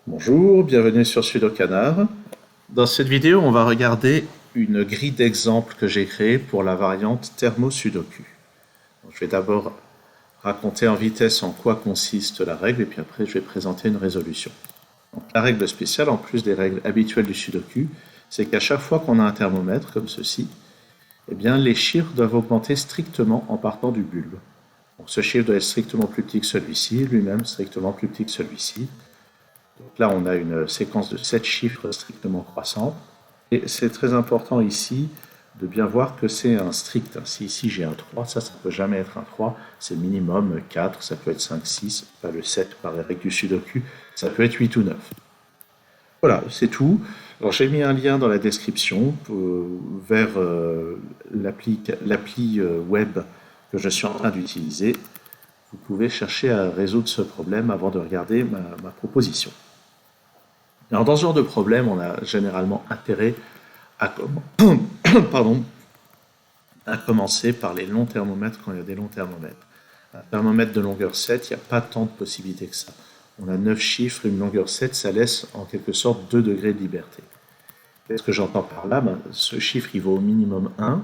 Bonjour, bienvenue sur Sudokanar. Dans cette vidéo, on va regarder une grille d'exemples que j'ai créée pour la variante thermo-sudoku. Je vais d'abord raconter en vitesse en quoi consiste la règle et puis après je vais présenter une résolution. Donc, la règle spéciale, en plus des règles habituelles du sudoku, c'est qu'à chaque fois qu'on a un thermomètre comme ceci, eh bien, les chiffres doivent augmenter strictement en partant du bulbe. Donc, ce chiffre doit être strictement plus petit que celui-ci, lui-même strictement plus petit que celui-ci. Donc là, on a une séquence de 7 chiffres strictement croissants. Et c'est très important ici de bien voir que c'est un strict. Si ici j'ai un 3, ça ne peut jamais être un 3. C'est minimum 4, ça peut être 5, 6, pas le 7 par les règles du sudoku, ça peut être 8 ou 9. Voilà, c'est tout. Alors j'ai mis un lien dans la description vers l'appli web que je suis en train d'utiliser. Vous pouvez chercher à résoudre ce problème avant de regarder ma proposition. Alors dans ce genre de problème, on a généralement intérêt à, Pardon, à commencer par les longs thermomètres quand il y a des longs thermomètres. Un thermomètre de longueur 7, il n'y a pas tant de possibilités que ça. On a 9 chiffres, une longueur 7, ça laisse en quelque sorte 2 degrés de liberté. Qu'est-ce que j'entends par là? Ce chiffre, il vaut au minimum 1,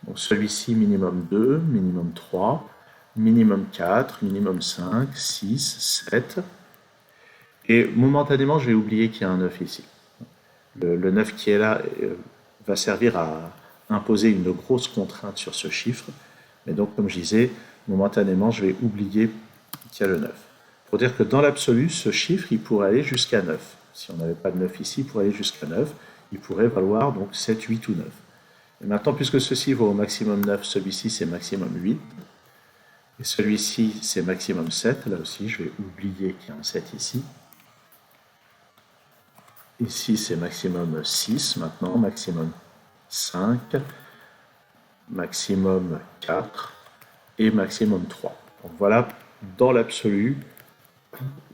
donc celui-ci minimum 2, minimum 3, minimum 4, minimum 5, 6, 7. Et momentanément, je vais oublier qu'il y a un 9 ici. Le 9 qui est là va servir à imposer une grosse contrainte sur ce chiffre. Mais donc, comme je disais, momentanément, je vais oublier qu'il y a le 9. Pour dire que dans l'absolu, ce chiffre, il pourrait aller jusqu'à 9. Si on n'avait pas de 9 ici, il pourrait aller jusqu'à 9. Il pourrait valoir donc 7, 8 ou 9. Et maintenant, puisque ceci vaut au maximum 9, celui-ci c'est maximum 8. Et celui-ci c'est maximum 7. Là aussi, je vais oublier qu'il y a un 7 ici. Ici, c'est maximum 6 maintenant, maximum 5, maximum 4 et maximum 3. Donc voilà, dans l'absolu,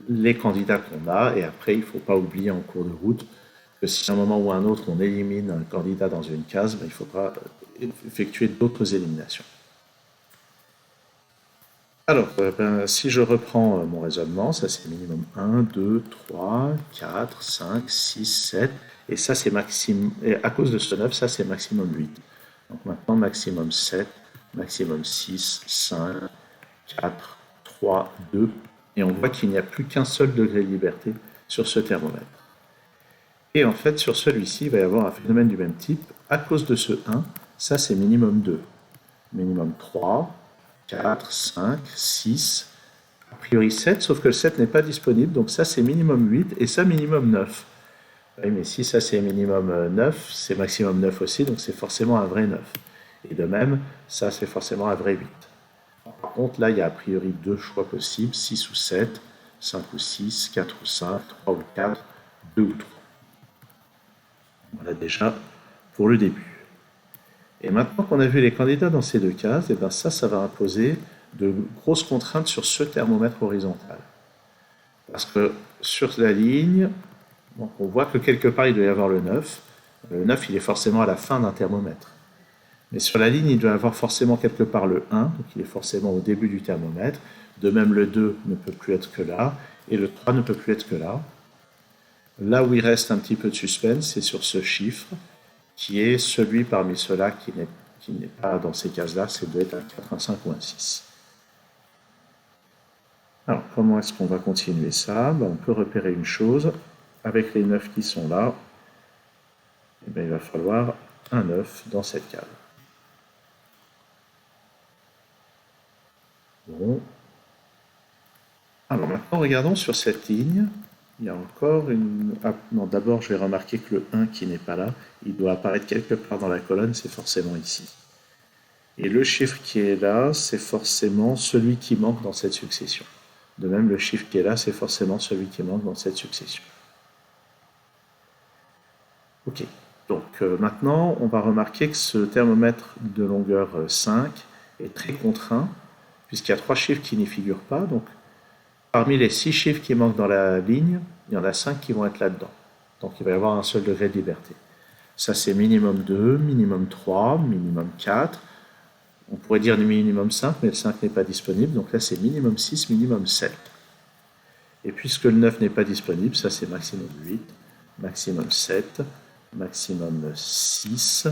les candidats qu'on a. Et après, il ne faut pas oublier en cours de route que si à un moment ou à un autre, on élimine un candidat dans une case, il faudra effectuer d'autres éliminations. Alors, si je reprends mon raisonnement, ça c'est minimum 1, 2, 3, 4, 5, 6, 7. Et ça c'est maximum. Et à cause de ce 9, ça c'est maximum 8. Donc maintenant, maximum 7, maximum 6, 5, 4, 3, 2. Et on voit qu'il n'y a plus qu'un seul degré de liberté sur ce thermomètre. Et en fait, sur celui-ci, il va y avoir un phénomène du même type. À cause de ce 1, ça c'est minimum 2. Minimum 3, 4, 5, 6, a priori 7, sauf que le 7 n'est pas disponible, donc ça c'est minimum 8 et ça minimum 9. Oui, mais si ça c'est minimum 9, c'est maximum 9 aussi, donc c'est forcément un vrai 9. Et de même, ça c'est forcément un vrai 8. Par contre, là il y a a priori deux choix possibles, 6 ou 7, 5 ou 6, 4 ou 5, 3 ou 4, 2 ou 3. Voilà déjà pour le début. Et maintenant qu'on a vu les candidats dans ces deux cases, et bien ça va imposer de grosses contraintes sur ce thermomètre horizontal. Parce que sur la ligne, donc on voit que quelque part il doit y avoir le 9. Le 9, il est forcément à la fin d'un thermomètre. Mais sur la ligne, il doit y avoir forcément quelque part le 1, donc il est forcément au début du thermomètre. De même, le 2 ne peut plus être que là, et le 3 ne peut plus être que là. Là où il reste un petit peu de suspense, c'est sur ce chiffre, qui est celui parmi ceux-là qui n'est pas dans ces cases-là, c'est doit être un 4, un 5 ou un 6. Alors, comment est-ce qu'on va continuer ça? On peut repérer une chose. Avec les 9 qui sont là, il va falloir un 9 dans cette case. Bon. Alors maintenant, regardons sur cette ligne. Il y a encore une... Ah, non, d'abord, je vais remarquer que le 1 qui n'est pas là, il doit apparaître quelque part dans la colonne, c'est forcément ici. Et le chiffre qui est là, c'est forcément celui qui manque dans cette succession. De même, le chiffre qui est là, c'est forcément celui qui manque dans cette succession. Ok, donc maintenant, on va remarquer que ce thermomètre de longueur 5 est très contraint, puisqu'il y a 3 chiffres qui n'y figurent pas. Donc, parmi les 6 chiffres qui manquent dans la ligne, il y en a 5 qui vont être là-dedans. Donc il va y avoir un seul degré de liberté. Ça c'est minimum 2, minimum 3, minimum 4. On pourrait dire minimum 5, mais le 5 n'est pas disponible. Donc là c'est minimum 6, minimum 7. Et puisque le 9 n'est pas disponible, ça c'est maximum 8, maximum 7, maximum 6,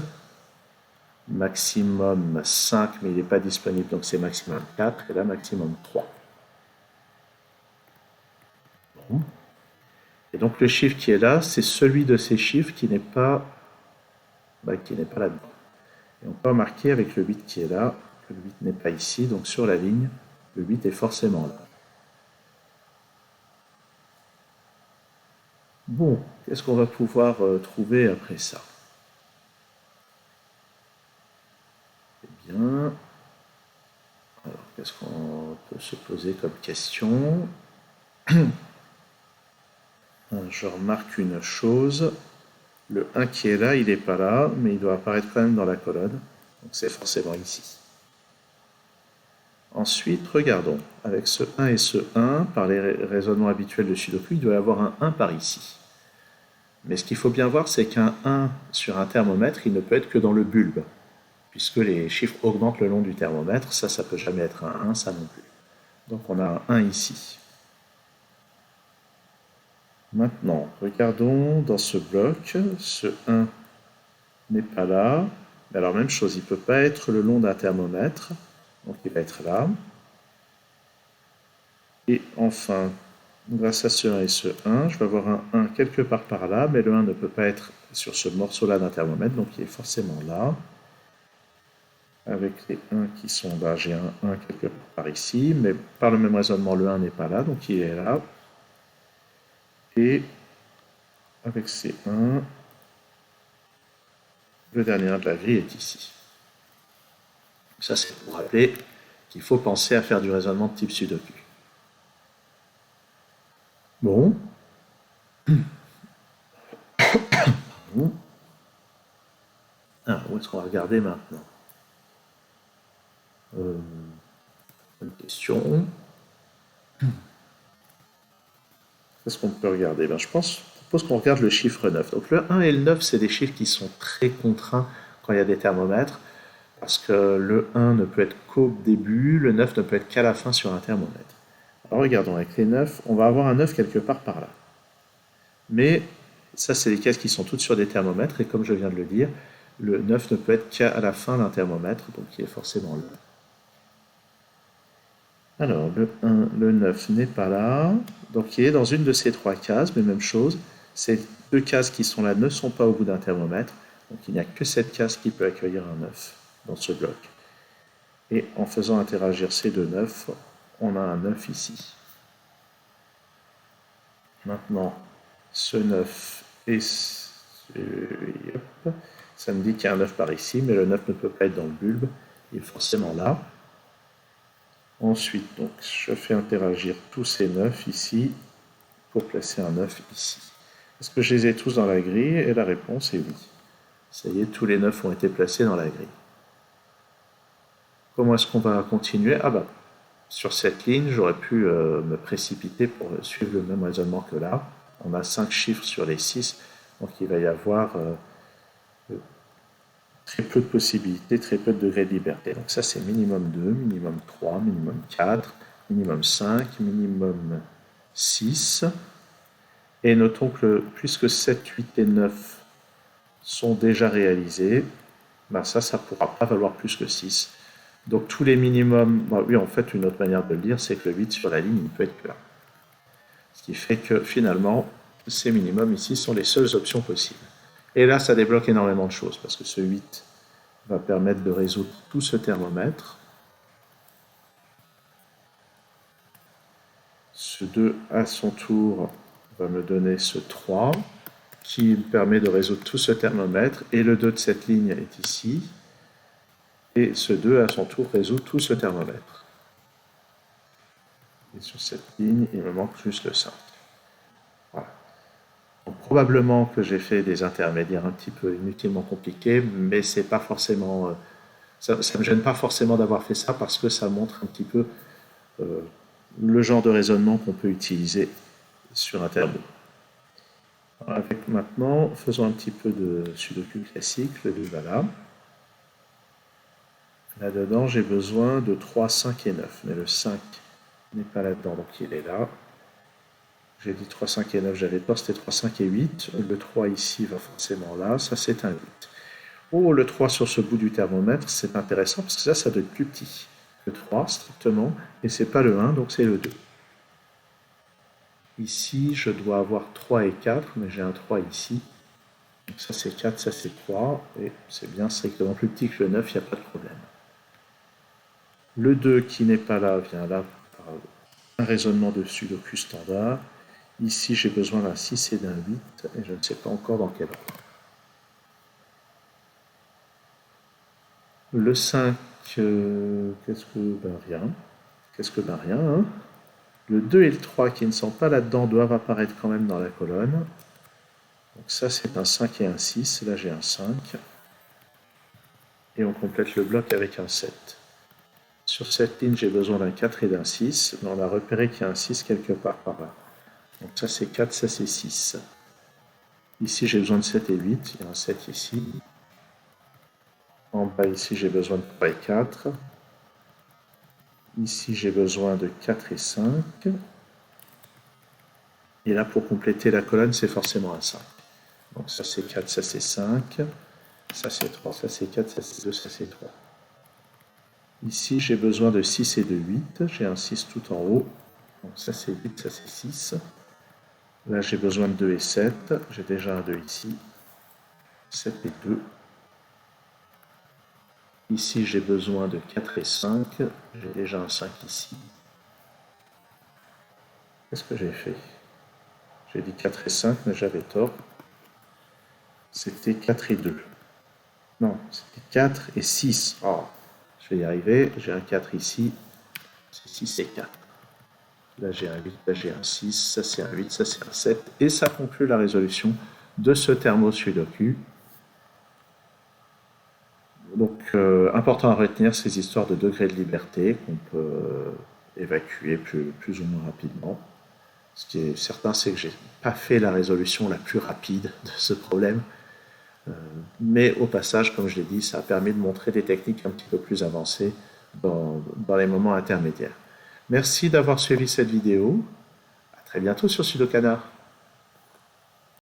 maximum 5, mais il n'est pas disponible, donc c'est maximum 4, et là maximum 3. Bon. Et donc le chiffre qui est là, c'est celui de ces chiffres qui n'est pas, là-dedans. Et on peut remarquer avec le 8 qui est là, que le 8 n'est pas ici, donc sur la ligne, le 8 est forcément là. Bon, qu'est-ce qu'on va pouvoir trouver après ça? Eh bien, alors qu'est-ce qu'on peut se poser comme question? Je remarque une chose, le 1 qui est là, il n'est pas là, mais il doit apparaître quand même dans la colonne, donc c'est forcément ici. Ensuite, regardons, avec ce 1 et ce 1, par les raisonnements habituels de Sudoku, il doit y avoir un 1 par ici. Mais ce qu'il faut bien voir, c'est qu'un 1 sur un thermomètre, il ne peut être que dans le bulbe, puisque les chiffres augmentent le long du thermomètre, ça ne peut jamais être un 1, ça non plus. Donc on a un 1 ici. Maintenant, regardons dans ce bloc, ce 1 n'est pas là. Alors même chose, il ne peut pas être le long d'un thermomètre, donc il va être là. Et enfin, grâce à ce 1 et ce 1, je vais avoir un 1 quelque part par là, mais le 1 ne peut pas être sur ce morceau-là d'un thermomètre, donc il est forcément là. Avec les 1 qui sont là, j'ai un 1 quelque part par ici, mais par le même raisonnement, le 1 n'est pas là, donc il est là. Et avec ces 1, le dernier 1 de la grille est ici. Ça, c'est pour rappeler qu'il faut penser à faire du raisonnement de type Sudoku. Bon. Ah, où est-ce qu'on va regarder maintenant? Une question. Qu'est-ce qu'on peut regarder? Je propose qu'on regarde le chiffre 9. Donc le 1 et le 9, c'est des chiffres qui sont très contraints quand il y a des thermomètres, parce que le 1 ne peut être qu'au début, le 9 ne peut être qu'à la fin sur un thermomètre. Alors regardons, avec les 9, on va avoir un 9 quelque part par là. Mais ça, c'est des cases qui sont toutes sur des thermomètres, et comme je viens de le dire, le 9 ne peut être qu'à la fin d'un thermomètre, donc il est forcément là. Alors, le 1, le 9 n'est pas là, donc il est dans une de ces trois cases, mais même chose, ces deux cases qui sont là ne sont pas au bout d'un thermomètre, donc il n'y a que cette case qui peut accueillir un 9 dans ce bloc. Et en faisant interagir ces deux 9, on a un 9 ici. Maintenant, ce 9 et ça me dit qu'il y a un 9 par ici, mais le 9 ne peut pas être dans le bulbe, il est forcément là. Ensuite, donc, je fais interagir tous ces 9 ici pour placer un 9 ici. Est-ce que je les ai tous dans la grille? Et la réponse est oui. Ça y est, tous les 9 ont été placés dans la grille. Comment est-ce qu'on va continuer? Sur cette ligne, j'aurais pu me précipiter pour suivre le même raisonnement que là. On a 5 chiffres sur les 6, donc il va y avoir très peu de possibilités, très peu de degrés de liberté. Donc ça, c'est minimum 2, minimum 3, minimum 4, minimum 5, minimum 6. Et notons que puisque 7, 8 et 9 sont déjà réalisés, ça ne pourra pas valoir plus que 6. Donc tous les minimums, oui, en fait, une autre manière de le dire, c'est que le 8 sur la ligne, il peut être que là. Ce qui fait que finalement, ces minimums ici sont les seules options possibles. Et là, ça débloque énormément de choses, parce que ce 8 va permettre de résoudre tout ce thermomètre. Ce 2, à son tour, va me donner ce 3, qui permet de résoudre tout ce thermomètre, et le 2 de cette ligne est ici, et ce 2, à son tour, résout tout ce thermomètre. Et sur cette ligne, il me manque juste le 5. Voilà. Donc, probablement que j'ai fait des intermédiaires un petit peu inutilement compliqués, mais c'est pas forcément, ça ne me gêne pas forcément d'avoir fait ça, parce que ça montre un petit peu le genre de raisonnement qu'on peut utiliser sur un tableau. Avec maintenant, faisons un petit peu de Sudoku classique, le 2 va là. Là-dedans, j'ai besoin de 3, 5 et 9, mais le 5 n'est pas là-dedans, donc il est là. J'ai dit 3, 5 et 9, j'avais peur, c'était 3, 5 et 8. Le 3 ici va forcément là, ça c'est un 8. Oh, le 3 sur ce bout du thermomètre, c'est intéressant parce que ça doit être plus petit. Le 3, strictement, et c'est pas le 1, donc c'est le 2. Ici, je dois avoir 3 et 4, mais j'ai un 3 ici. Donc ça c'est 4, ça c'est 3, et c'est bien strictement plus petit que le 9, il n'y a pas de problème. Le 2 qui n'est pas là vient là par un raisonnement de Sudoku standard. Ici, j'ai besoin d'un 6 et d'un 8, et je ne sais pas encore dans quel ordre. Le 5, qu'est-ce que... Ben rien. Qu'est-ce que ben rien, hein. Le 2 et le 3 qui ne sont pas là-dedans doivent apparaître quand même dans la colonne. Donc ça, c'est un 5 et un 6. Là, j'ai un 5. Et on complète le bloc avec un 7. Sur cette ligne, j'ai besoin d'un 4 et d'un 6. Mais on a repéré qu'il y a un 6 quelque part par là. Donc ça, c'est 4, ça, c'est 6. Ici, j'ai besoin de 7 et 8. Il y a un 7 ici. En bas, ici, j'ai besoin de 3 et 4. Ici, j'ai besoin de 4 et 5. Et là, pour compléter la colonne, c'est forcément un 5. Donc ça, c'est 4, ça, c'est 5. Ça, c'est 3, ça, c'est 4, ça, c'est 2, ça, c'est 3. Ici, j'ai besoin de 6 et de 8. J'ai un 6 tout en haut. Donc ça, c'est 8, ça, c'est 6. Là, j'ai besoin de 2 et 7. J'ai déjà un 2 ici. 7 et 2. Ici, j'ai besoin de 4 et 5. J'ai déjà un 5 ici. Qu'est-ce que j'ai fait? J'ai dit 4 et 5, mais j'avais tort. C'était 4 et 2. Non, c'était 4 et 6. Oh, je vais y arriver. J'ai un 4 ici. C'est 6 et 4. Là, j'ai un 8, là, j'ai un 6. Ça, c'est un 8, ça, c'est un 7. Et ça conclut la résolution de ce thermo-sudoku. Donc, important à retenir ces histoires de degrés de liberté qu'on peut évacuer plus ou moins rapidement. Ce qui est certain, c'est que j'ai pas fait la résolution la plus rapide de ce problème. Mais au passage, comme je l'ai dit, ça a permis de montrer des techniques un petit peu plus avancées dans les moments intermédiaires. Merci d'avoir suivi cette vidéo. À très bientôt sur Sudokanar.